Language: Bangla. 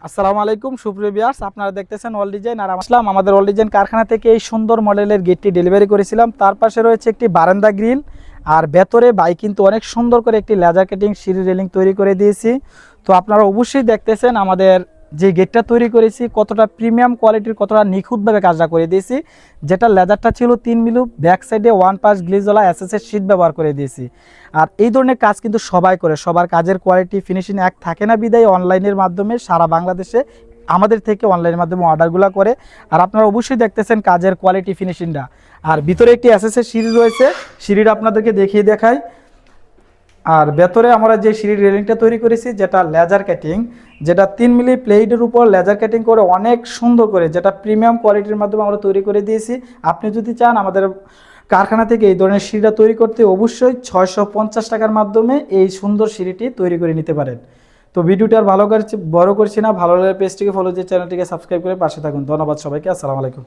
আসসালামু আলাইকুম সুপ্রিয় ভিউয়ার্স, আপনারা দেখতেছেন অল ডিজাইন। আর আসলাম আমাদের অল ডিজাইন কারখানা থেকে এই সুন্দর মডেলের গেটটি ডেলিভারি করেছিলাম। তার পাশে রয়েছে একটি বারান্দা গ্রিল, আর ভেতরে বাই কিন্তু অনেক সুন্দর করে একটি লেজার কাটিং সিঁড়ি রেলিং তৈরি করে দিয়েছি। তো আপনারা অবশ্যই দেখতেছেন আমাদের যে গেটটা তৈরি করেছি কতটা প্রিমিয়াম কোয়ালিটির, কতটা নিখুঁতভাবে কাজটা করে দিয়েছি। যেটা লেজারটা ছিল 3 মিলি, ব্যাক সাইডে 1 পাশ গ্লিজওয়ালা এসএসের শীট ব্যবহার করে দিয়েছি। আর এই ধরনের কাজ কিন্তু সবাই করে, সবার কাজের কোয়ালিটি ফিনিশিং এক থাকে না, বিদায় অনলাইনের মাধ্যমে সারা বাংলাদেশে আমাদের থেকে অনলাইনের মাধ্যমে অর্ডারগুলো করে। আর আপনারা অবশ্যই দেখতেছেন কাজের কোয়ালিটি ফিনিশিংটা। আর ভিতরে একটি এসএসের সিঁড়ি রয়েছে, সিঁড়িটা আপনাদেরকে দেখিয়ে দেখাই। আর ভেতরে আমরা যে সিঁড়ির রেলিংটা তৈরি করেছি যেটা লেজার কাটিং, যেটা 3 মিলি প্লেটের উপর লেজার কাটিং করে অনেক সুন্দর করে, যেটা প্রিমিয়াম কোয়ালিটির মাধ্যমে আমরা তৈরি করে দিয়েছি। আপনি যদি চান আমাদের কারখানা থেকে এই ধরনের সিঁড়িটা তৈরি করতে, অবশ্যই 650 টাকার মাধ্যমে এই সুন্দর সিঁড়িটি তৈরি করে নিতে পারেন। তো ভিডিওটা আর বড় করছি না, ভালো লাগলে পেজটিকে ফলো দিয়ে চ্যানেলটিকে সাবস্ক্রাইব করে পাশে থাকুন। ধন্যবাদ সবাইকে, আসসালামু আলাইকুম।